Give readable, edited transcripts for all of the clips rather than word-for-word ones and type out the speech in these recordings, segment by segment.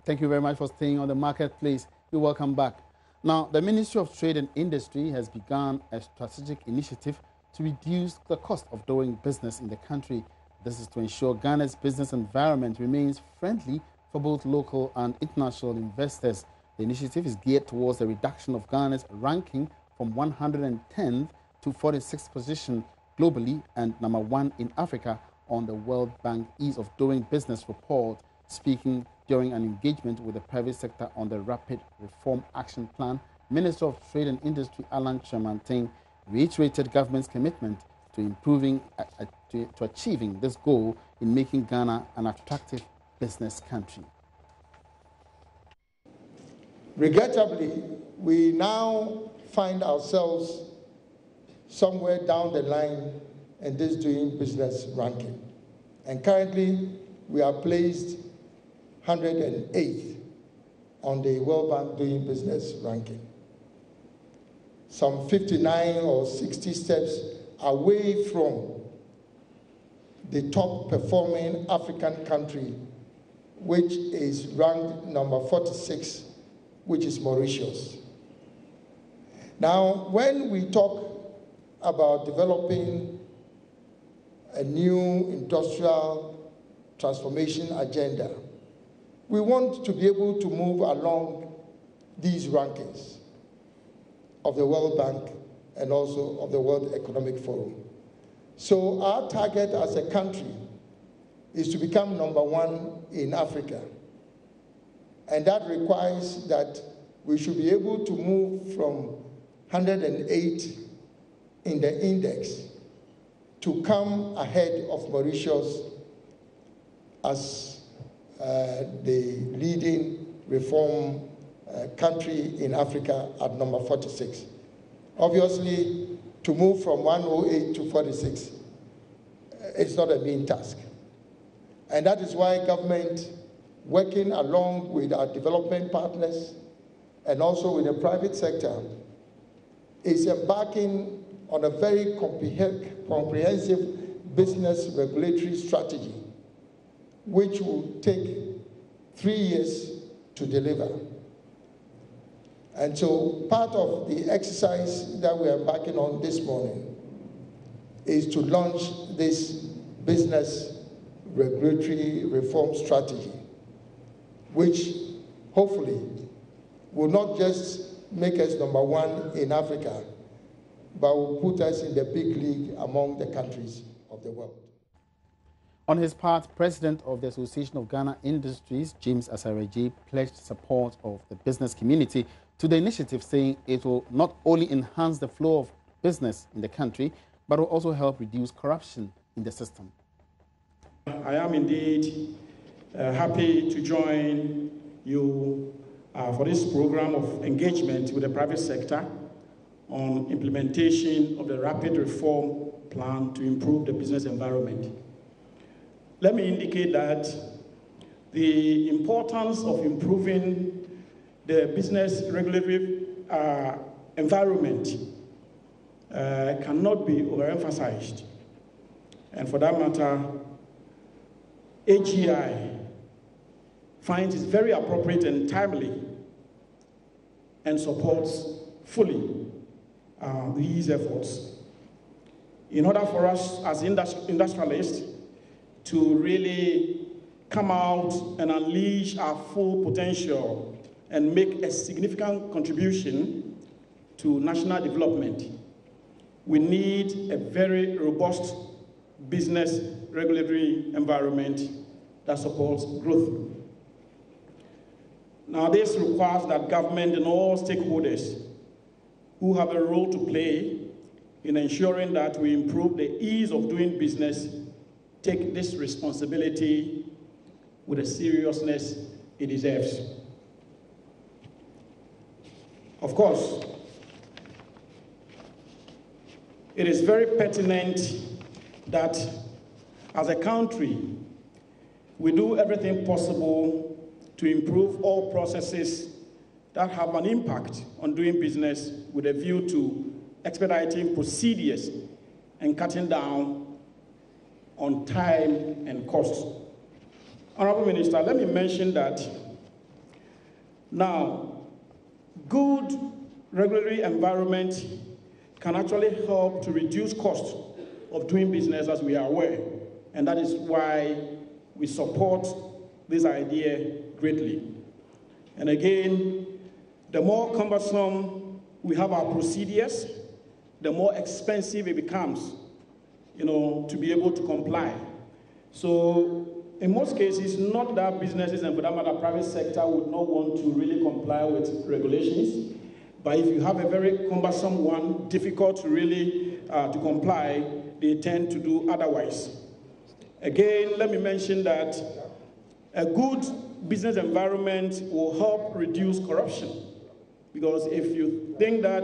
Thank you very much for staying on the marketplace. You're welcome back. Now, the Ministry of Trade and Industry has begun a strategic initiative to reduce the cost of doing business in the country. This is to ensure Ghana's business environment remains friendly for both local and international investors. The initiative is geared towards the reduction of Ghana's ranking from 110th to 46th position globally and number 1 in Africa on the World Bank Ease of Doing Business report. Speaking during an engagement with the private sector on the Rapid Reform Action Plan, Minister of Trade and Industry Alan Kyerematen reiterated government's commitment to improving to achieving this goal in making Ghana an attractive business country. Regrettably, we now find ourselves somewhere down the line in this doing business ranking. And currently, we are placed 108th on the World Bank doing business ranking. Some 59 or 60 steps away from the top performing African country, which is ranked number 46, which is Mauritius. Now, when we talk about developing a new industrial transformation agenda, we want to be able to move along these rankings of the World Bank and also of the World Economic Forum. So our target as a country is to become number 1 in Africa. And that requires that we should be able to move from 108 in the index to come ahead of Mauritius as the leading reform country in Africa at number 46. Obviously, to move from 108 to 46, it's not a mean task. And that is why government, working along with our development partners and also with the private sector, is embarking on a very comprehensive business regulatory strategy, which will take 3 years to deliver. And so part of the exercise that we are embarking on this morning is to launch this business regulatory reform strategy, which hopefully will not just make us number 1 in Africa, but will put us in the big league among the countries of the world. On his part, President of the Association of Ghana Industries, James Asareje, pledged support of the business community to the initiative, saying it will not only enhance the flow of business in the country, but will also help reduce corruption in the system. I am indeed happy to join you for this program of engagement with the private sector on implementation of the Rapid Reform Plan to improve the business environment. Let me indicate that the importance of improving the business regulatory environment cannot be overemphasized. And for that matter, AGI finds it very appropriate and timely and supports fully these efforts. In order for us as industrialists to really come out and unleash our full potential and make a significant contribution to national development, we need a very robust business regulatory environment that supports growth. Now, this requires that government and all stakeholders who have a role to play in ensuring that we improve the ease of doing business take this responsibility with the seriousness it deserves. Of course, it is very pertinent that as a country, we do everything possible to improve all processes that have an impact on doing business with a view to expediting procedures and cutting down on time and cost. Honorable Minister, let me mention that Now, good regulatory environment can actually help to reduce costs of doing business, as we are aware, and that is why we support this idea greatly. And again, the more cumbersome we have our procedures, the more expensive it becomes, to be able to comply. So in most cases, not that businesses and for that matter, private sector would not want to really comply with regulations, but if you have a very cumbersome one, difficult to really to comply, they tend to do otherwise. Again, let me mention that a good business environment will help reduce corruption, because if you think that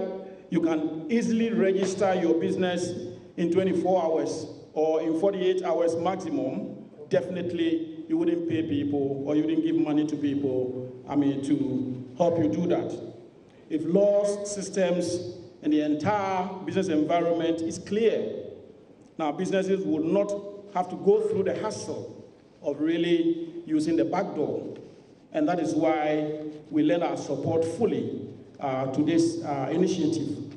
you can easily register your business in 24 hours or in 48 hours maximum, definitely you wouldn't pay people or you wouldn't give money to people, to help you do that. If laws, systems, and the entire business environment is clear, now businesses would not have to go through the hassle of really using the back door. And that is why we lend our support fully to this initiative.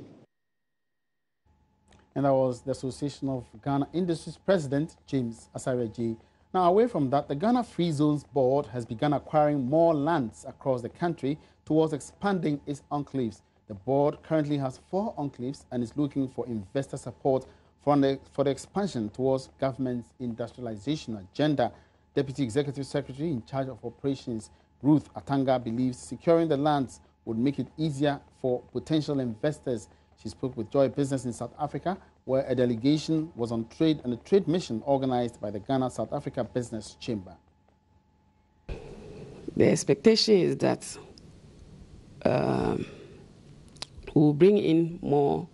And that was the Association of Ghana Industries President, James Asare. Now, away from that, the Ghana Free Zones Board has begun acquiring more lands across the country towards expanding its enclaves. The board currently has 4 enclaves and is looking for investor support for the expansion towards government's industrialization agenda. Deputy Executive Secretary in charge of operations, Ruth Atanga, believes securing the lands would make it easier for potential investors. She spoke with Joy Business in South Africa, where a delegation was on trade and a trade mission organized by the Ghana-South Africa Business Chamber. The expectation is that we'll bring in more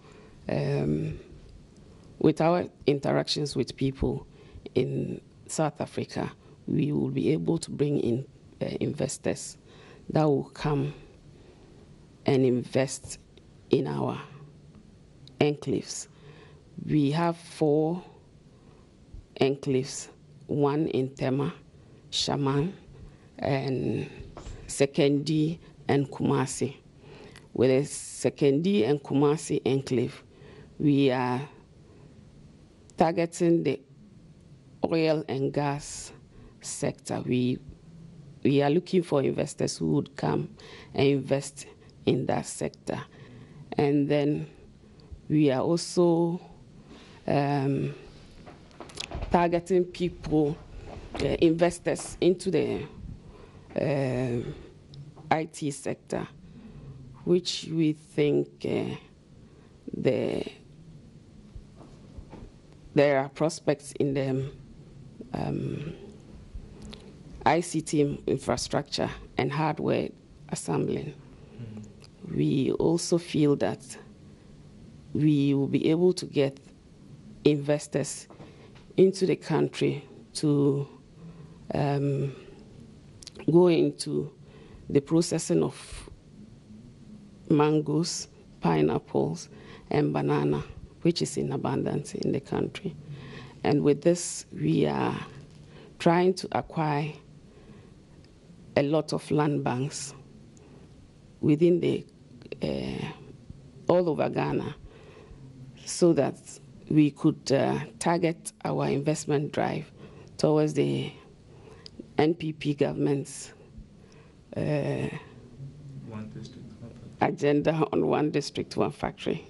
with our interactions with people in South Africa. We will be able to bring in investors that will come and invest in our enclaves. We have 4 enclaves, 1 in Tema, Shaman, and Sekendi and Kumasi. With the Sekendi and Kumasi enclave, we are targeting the oil and gas sector. We are looking for investors who would come and invest in that sector. And then we are also targeting people, investors into the IT sector, which we think there are prospects in the ICT infrastructure and hardware assembling. We also feel that we will be able to get investors into the country to go into the processing of mangoes, pineapples, and banana, which is in abundance in the country. And with this, we are trying to acquire a lot of land banks within the all over Ghana, so that we could target our investment drive towards the NPP government's agenda on 1 district, 1 factory.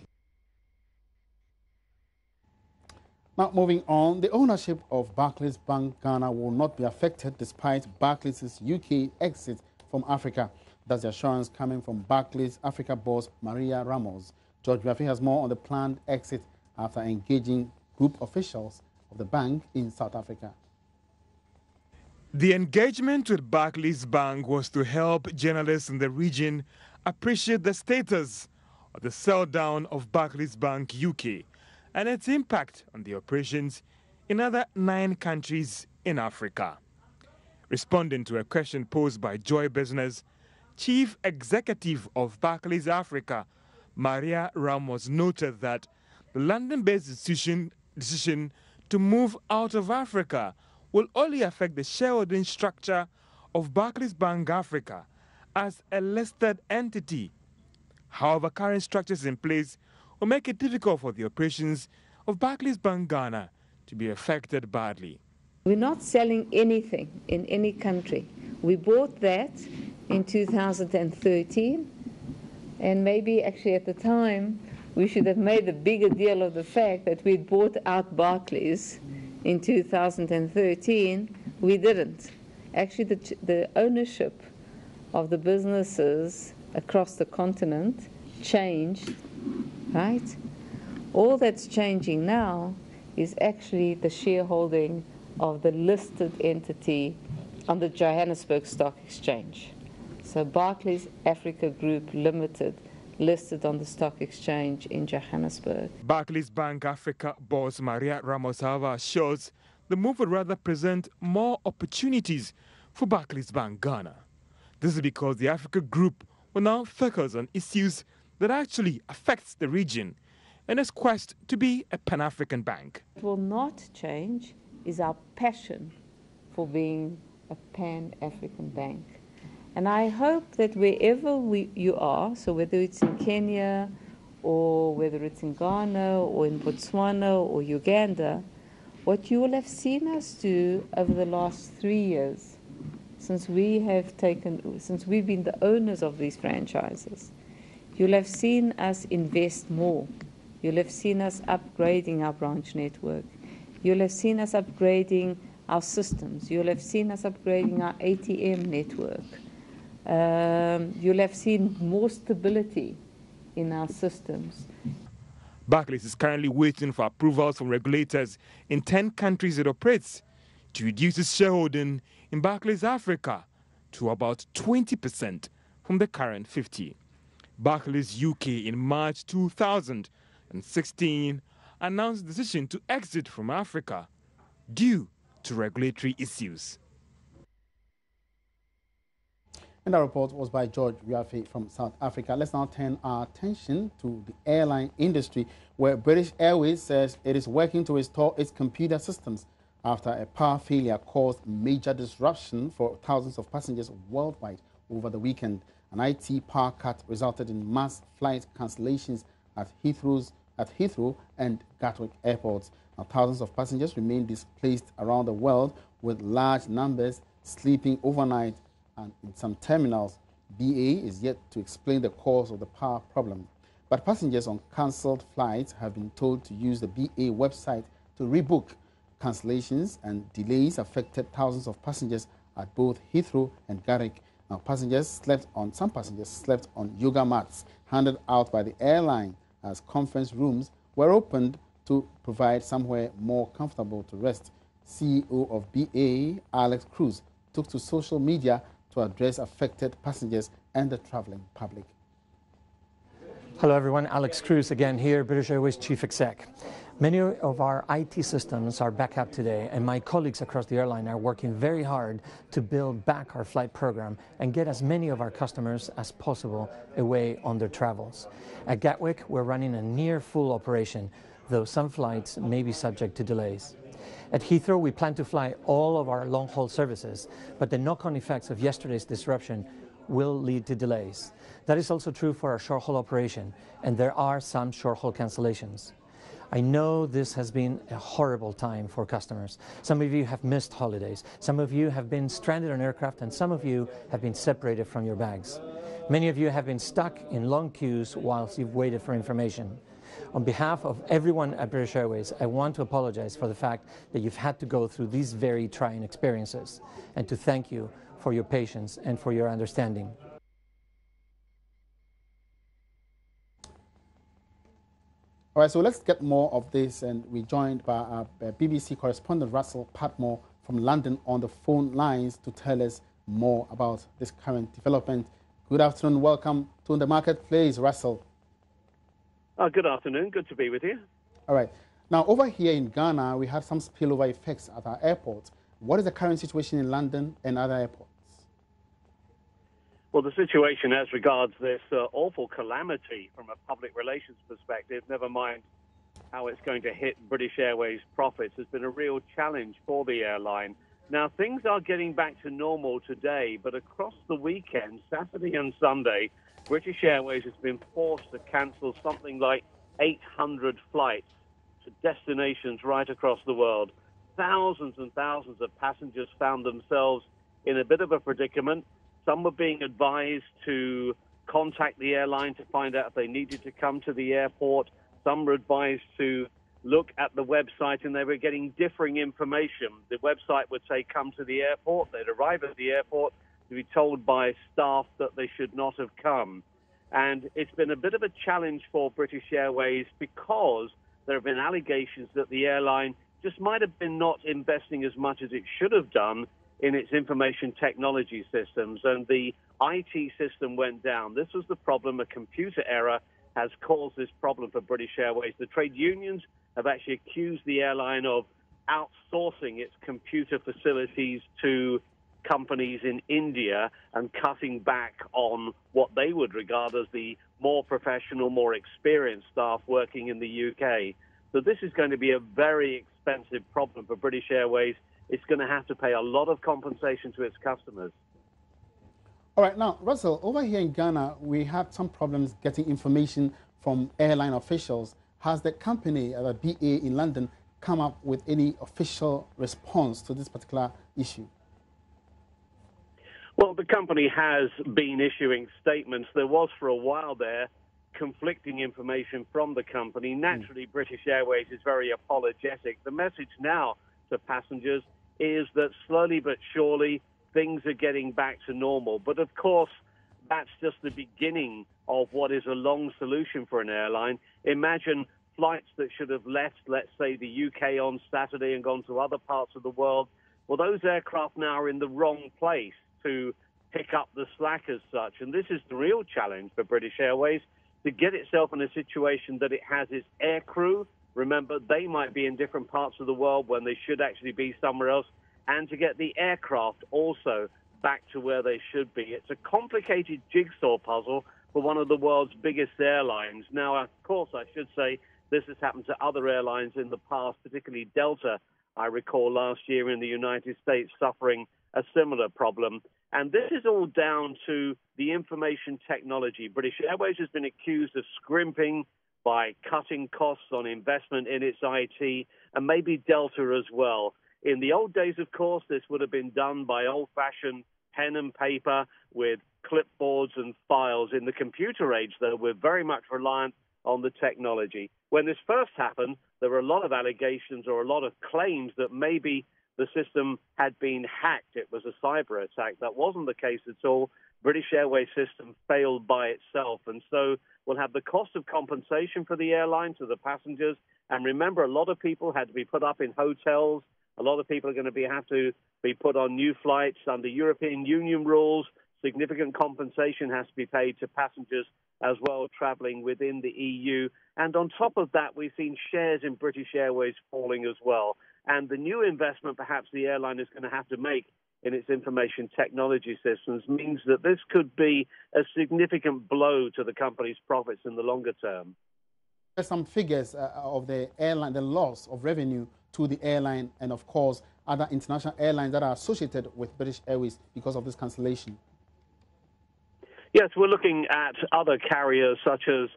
Now, moving on, the ownership of Barclays Bank Ghana will not be affected despite Barclays' UK exit from Africa. That's the assurance coming from Barclays Africa boss Maria Ramos. George Rafi has more on the planned exit after engaging group officials of the bank in South Africa. The engagement with Barclays Bank was to help journalists in the region appreciate the status of the sell-down of Barclays Bank UK and its impact on the operations in other 9 countries in Africa. Responding to a question posed by Joy Business, Chief Executive of Barclays Africa, Maria Ramos, noted that the London-based decision to move out of Africa will only affect the shareholding structure of Barclays Bank Africa as a listed entity. However, current structures in place will make it difficult for the operations of Barclays Bank Ghana to be affected badly. We're not selling anything in any country. We bought that in 2013, and maybe actually at the time we should have made a bigger deal of the fact that we'd bought out Barclays in 2013. We didn't. Actually, the ownership of the businesses across the continent changed, right? All that's changing now is actually the shareholding of the listed entity on the Johannesburg Stock Exchange. So Barclays Africa Group Limited listed on the stock exchange in Johannesburg. Barclays Bank Africa boss Maria Ramos-Alva shows the move would rather present more opportunities for Barclays Bank Ghana. This is because the Africa Group will now focus on issues that actually affects the region in its quest to be a Pan-African bank. What will not change is our passion for being a Pan-African bank. And I hope that wherever you are, so whether it's in Kenya or whether it's in Ghana or in Botswana or Uganda, what you will have seen us do over the last 3 years, since we've been the owners of these franchises, you'll have seen us invest more. You'll have seen us upgrading our branch network. You'll have seen us upgrading our systems. You'll have seen us upgrading our ATM network. You'll have seen more stability in our systems. Barclays is currently waiting for approvals from regulators in 10 countries it operates to reduce its shareholding in Barclays Africa to about 20% from the current 50%. Barclays UK in March 2016 announced the decision to exit from Africa due to regulatory issues. And that report was by George Wiafe from South Africa. Let's now turn our attention to the airline industry, where British Airways says it is working to restore its computer systems after a power failure caused major disruption for thousands of passengers worldwide over the weekend. An IT power cut resulted in mass flight cancellations at Heathrow and Gatwick airports. Now, thousands of passengers remain displaced around the world, with large numbers sleeping overnight and in some terminals. BA is yet to explain the cause of the power problem. But passengers on cancelled flights have been told to use the BA website to rebook. Cancellations and delays affected thousands of passengers at both Heathrow and Gatwick. Now, some passengers slept on yoga mats handed out by the airline, as conference rooms were opened to provide somewhere more comfortable to rest. CEO of BA, Alex Cruz, took to social media to address affected passengers and the traveling public. Hello everyone, Alex Cruz again here, British Airways Chief Exec. Many of our IT systems are back up today, and my colleagues across the airline are working very hard to build back our flight program and get as many of our customers as possible away on their travels. At Gatwick, we're running a near full operation, though some flights may be subject to delays. At Heathrow, we plan to fly all of our long-haul services, but the knock-on effects of yesterday's disruption will lead to delays. That is also true for our short-haul operation, and there are some short-haul cancellations. I know this has been a horrible time for customers. Some of you have missed holidays, some of you have been stranded on aircraft, and some of you have been separated from your bags. Many of you have been stuck in long queues whilst you've waited for information. On behalf of everyone at British Airways, I want to apologize for the fact that you've had to go through these very trying experiences, and to thank you for your patience and for your understanding. All right, so let's get more of this, and we're joined by our BBC correspondent Russell Patmore from London on the phone lines to tell us more about this current development. Good afternoon, welcome to The Marketplace, Russell. Good afternoon, good to be with you. All right, now over here in Ghana, we had some spillover effects at our airports. What is the current situation in London and other airports? Well, the situation as regards this awful calamity from a public relations perspective, never mind how it's going to hit British Airways profits, has been a real challenge for the airline, Now, things are getting back to normal today, but across the weekend, Saturday and Sunday, British Airways has been forced to cancel something like 800 flights to destinations right across the world. Thousands and thousands of passengers found themselves in a bit of a predicament. Some were being advised to contact the airline to find out if they needed to come to the airport. Some were advised to look at the website, and they were getting differing information. The website would say, come to the airport. They'd arrive at the airport to be told by staff that they should not have come. And it's been a bit of a challenge for British Airways because there have been allegations that the airline just might have been not investing as much as it should have done in its information technology systems, and the IT system went down. This was the problem. A computer error has caused this problem for British Airways. The trade unions have actually accused the airline of outsourcing its computer facilities to companies in India and cutting back on what they would regard as the more professional, more experienced staff working in the UK. So this is going to be a very expensive problem for British Airways. It's going to have to pay a lot of compensation to its customers. All right, now, Russell, over here in Ghana, we had some problems getting information from airline officials. Has the company, the BA in London, come up with any official response to this particular issue? Well, the company has been issuing statements. There was, for a while there, conflicting information from the company. Naturally, British Airways is very apologetic. The message now to passengers is that slowly but surely things are getting back to normal. But of course, that's just the beginning of what is a long solution for an airline. Imagine flights that should have left, let's say, the UK on Saturday and gone to other parts of the world. Well, those aircraft now are in the wrong place to pick up the slack as such. And this is the real challenge for British Airways, to get itself in a situation that it has its air crew. Remember, they might be in different parts of the world when they should actually be somewhere else, and to get the aircraft also back to where they should be. It's a complicated jigsaw puzzle for one of the world's biggest airlines. Now, of course, I should say this has happened to other airlines in the past, particularly Delta. I recall last year in the United States suffering a similar problem. And this is all down to the information technology. British Airways has been accused of scrimping by cutting costs on investment in its IT, and maybe Delta as well. In the old days, of course, this would have been done by old-fashioned pen and paper with clipboards and files. In the computer age, though, we're very much reliant on the technology. When this first happened, there were a lot of allegations or a lot of claims that maybe the system had been hacked. It was a cyber attack. That wasn't the case at all. British Airways system failed by itself. And so we'll have the cost of compensation for the airline to the passengers. And remember, a lot of people had to be put up in hotels. A lot of people are going to have to be put on new flights under European Union rules. Significant compensation has to be paid to passengers as well traveling within the EU. And on top of that, we've seen shares in British Airways falling as well. And the new investment perhaps the airline is going to have to make in its information technology systems means that this could be a significant blow to the company's profits in the longer term. There's some figures of the airline, the loss of revenue to the airline, and of course other international airlines that are associated with British Airways because of this cancellation. Yes, we're looking at other carriers such as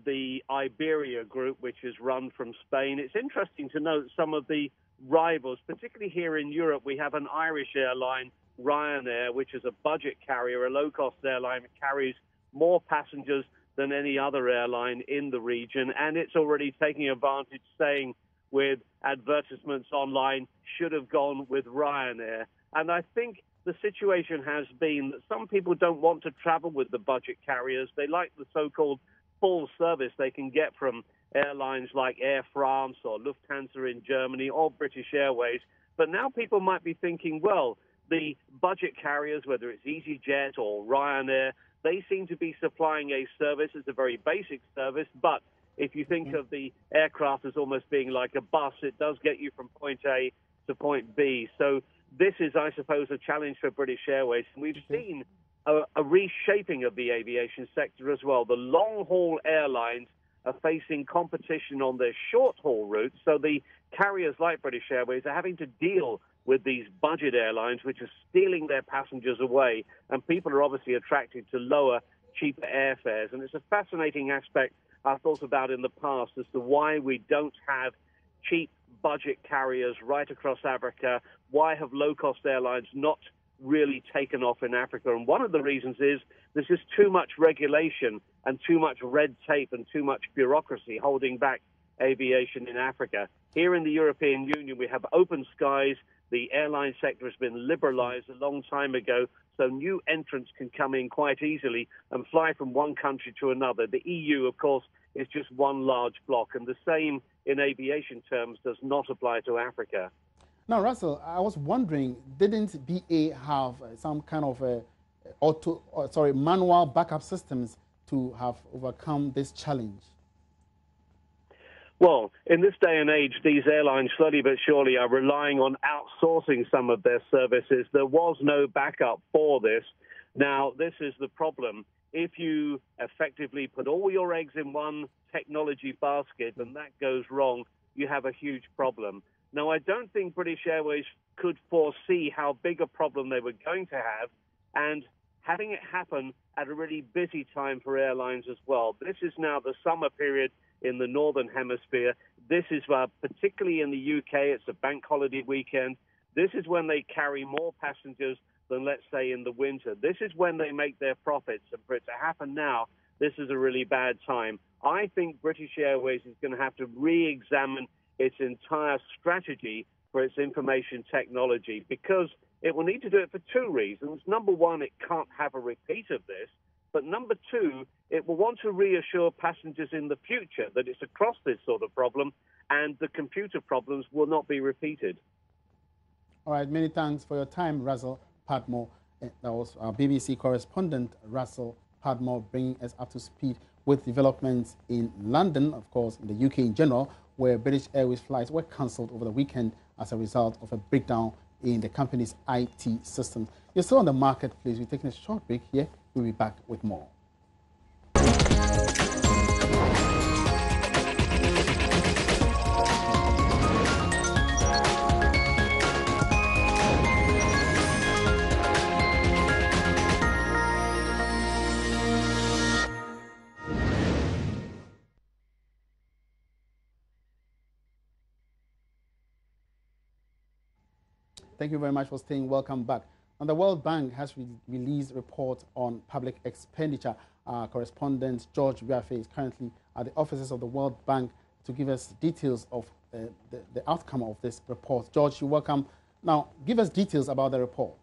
the Iberia group, which is run from Spain. It's interesting to note some of the rivals, particularly here in Europe. We have an Irish airline, Ryanair, which is a budget carrier, a low-cost airline that carries more passengers than any other airline in the region, and it's already taking advantage, saying with advertisements online, should have gone with Ryanair. And I think the situation has been that some people don't want to travel with the budget carriers. They like the so-called full service they can get from airlines like Air France or Lufthansa in Germany or British Airways. But now people might be thinking, well, the budget carriers, whether it's EasyJet or Ryanair, they seem to be supplying a service. It's a very basic service, but if you think of the aircraft as almost being like a bus, it does get you from point A to point B. So this is, I suppose, a challenge for British Airways. And we've seen a reshaping of the aviation sector as well. The long-haul airlines are facing competition on their short-haul routes. So the carriers like British Airways are having to deal with these budget airlines, which are stealing their passengers away, and people are obviously attracted to lower, cheaper airfares. And it's a fascinating aspect I've thought about in the past as to why we don't have cheap budget carriers right across Africa. Why have low-cost airlines not really taken off in Africa? And one of the reasons is there's just too much regulation and too much red tape and too much bureaucracy holding back aviation in Africa. Here in the European Union, we have open skies. The airline sector has been liberalized a long time ago, so new entrants can come in quite easily and fly from one country to another. The EU, of course, is just one large block, and the same in aviation terms does not apply to Africa. Now, Russell, I was wondering, didn't BA have some kind of manual backup systems to have overcome this challenge? Well, in this day and age, these airlines slowly but surely are relying on outsourcing some of their services. There was no backup for this. Now, this is the problem. If you effectively put all your eggs in one technology basket and that goes wrong, you have a huge problem. Now, I don't think British Airways could foresee how big a problem they were going to have, and having it happen at a really busy time for airlines as well. This is now the summer period in the Northern Hemisphere. This is particularly in the UK, it's a bank holiday weekend. This is when they carry more passengers than, let's say, in the winter. This is when they make their profits, and for it to happen now, this is a really bad time. I think British Airways is going to have to re-examine its entire strategy for its information technology, because it will need to do it for two reasons. Number one, it can't have a repeat of this. But number two, it will want to reassure passengers in the future that it's across this sort of problem and the computer problems will not be repeated. All right, many thanks for your time, Russell Padmore. That was our BBC correspondent, Russell Padmore, bringing us up to speed with developments in London, of course, in the UK in general, where British Airways flights were cancelled over the weekend as a result of a breakdown in the company's IT systems. You're still on the marketplace. We're taking a short break here. We'll be back with more. Thank you very much for staying. Welcome back. And the World Bank has released a report on public expenditure. Our correspondent George Wiafe is currently at the offices of the World Bank to give us details of the outcome of this report. George, you're welcome. Now, give us details about the report.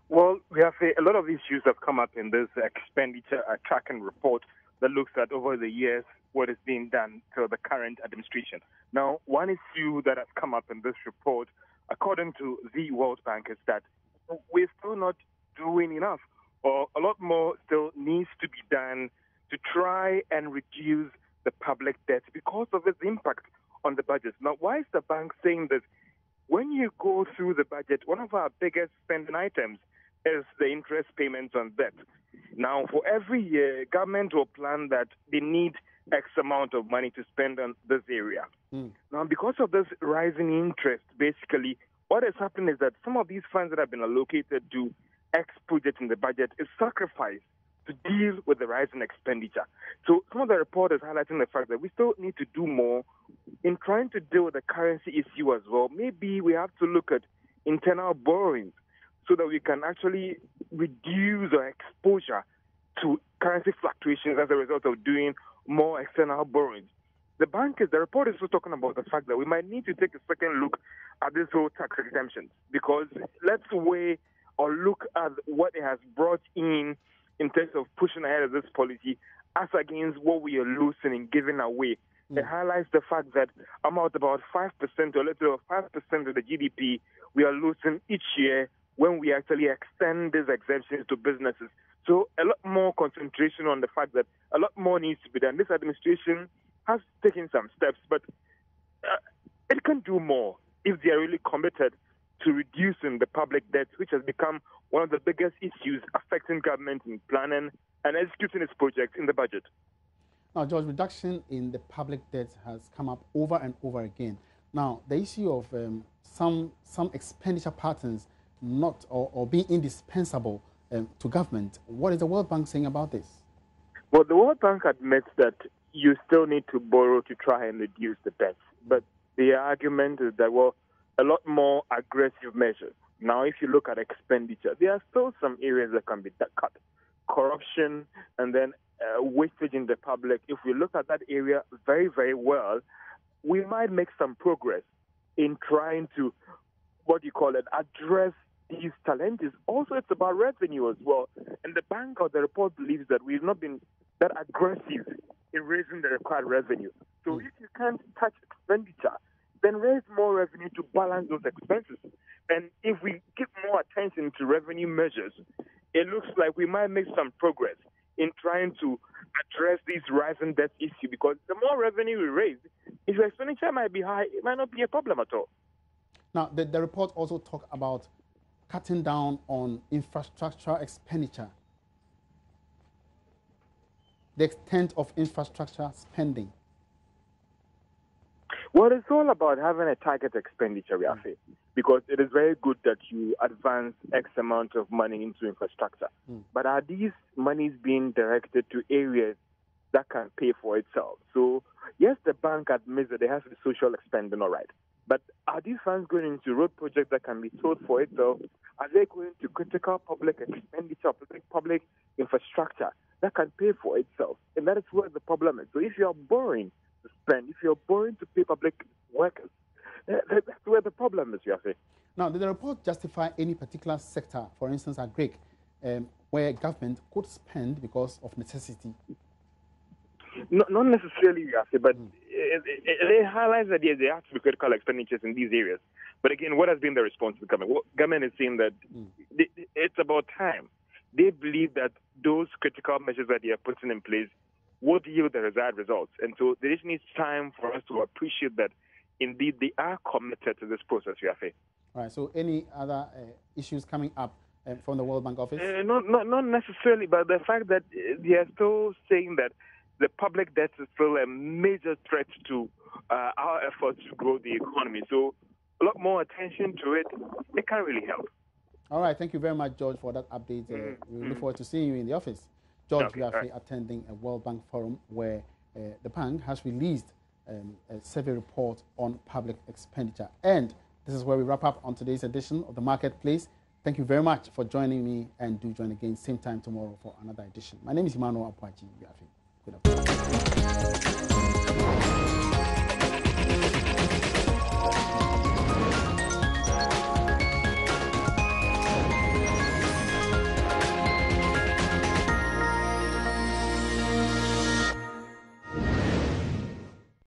Well, we have a lot of issues have come up in this expenditure tracking report that looks at over the years what is being done to the current administration. Now, one issue that has come up in this report, according to the World Bank, is that we're still not doing enough, or a lot more still needs to be done to try and reduce the public debt because of its impact on the budget. Now, why is the bank saying this? When you go through the budget, one of our biggest spending items is the interest payments on debt. Now, for every year, government will plan that they need X amount of money to spend on this area. Now, because of this rising interest, basically, what has happened is that some of these funds that have been allocated to X project in the budget is sacrificed to deal with the rising expenditure. So some of the report is highlighting the fact that we still need to do more in trying to deal with the currency issue as well. Maybe we have to look at internal borrowings so that we can actually reduce our exposure to currency fluctuations as a result of doing more external borrowings. The report is also talking about the fact that we might need to take a second look at this whole tax exemptions, because let's weigh or look at what it has brought in terms of pushing ahead of this policy as against what we are losing and giving away. It highlights the fact that about 5% or a little over 5% of the GDP we are losing each year when we actually extend these exemptions to businesses. So a lot more concentration on the fact that a lot more needs to be done. This administration has taken some steps, but it can do more if they are really committed to reducing the public debt, which has become one of the biggest issues affecting government in planning and executing its projects in the budget. Now, George, reduction in the public debt has come up over and over again. Now, the issue of some expenditure patterns not or being indispensable to government, what is the World Bank saying about this? Well, the World Bank admits that you still need to borrow to try and reduce the debts. But the argument is that, well, a lot more aggressive measures. Now, if you look at expenditure, there are still some areas that can be cut. Corruption and then wastage in the public. If we look at that area very, very well, we might make some progress in trying to, address these challenges. Also, it's about revenue as well. And the bank or the report believes that we've not been that aggressive in raising the required revenue. So if you can't touch expenditure, then raise more revenue to balance those expenses. And if we give more attention to revenue measures, it looks like we might make some progress in trying to address this rising debt issue, because the more revenue we raise, if your expenditure might be high, it might not be a problem at all. Now, the report also talks about cutting down on infrastructure expenditure, the extent of infrastructure spending. Well, it's all about having a target expenditure, Rafi, because it is very good that you advance X amount of money into infrastructure. But are these monies being directed to areas that can pay for itself? So, yes, the bank admits that there has to be social spending, all right. But are these funds going into road projects that can be sold for itself? Are they going to critical public expenditure, public infrastructure that can pay for itself? And that is where the problem is. So if you are borrowing to spend, if you're borrowing to pay public workers, that's where the problem is, Yafi. Now, did the report justify any particular sector, for instance, agric, where government could spend because of necessity? Not necessarily, Yafi, but it highlights that there have to be critical expenditures in these areas. But again, what has been the response to the government? Well, government is saying that it's about time. They believe that those critical measures that they are putting in place would yield the desired results. And so there just needs time for us to appreciate that indeed they are committed to this process, Yafi. All right, so any other issues coming up from the World Bank office? Not necessarily, but the fact that they are still saying that the public debt is still a major threat to our efforts to grow the economy. So a lot more attention to it, it can really help. All right, thank you very much, George, for that update. We look forward to seeing you in the office. George, we are attending a World Bank forum where the bank has released a survey report on public expenditure. And this is where we wrap up on today's edition of The Marketplace. Thank you very much for joining me, and do join again same time tomorrow for another edition. My name is Emmanuel Apwaji. Good afternoon.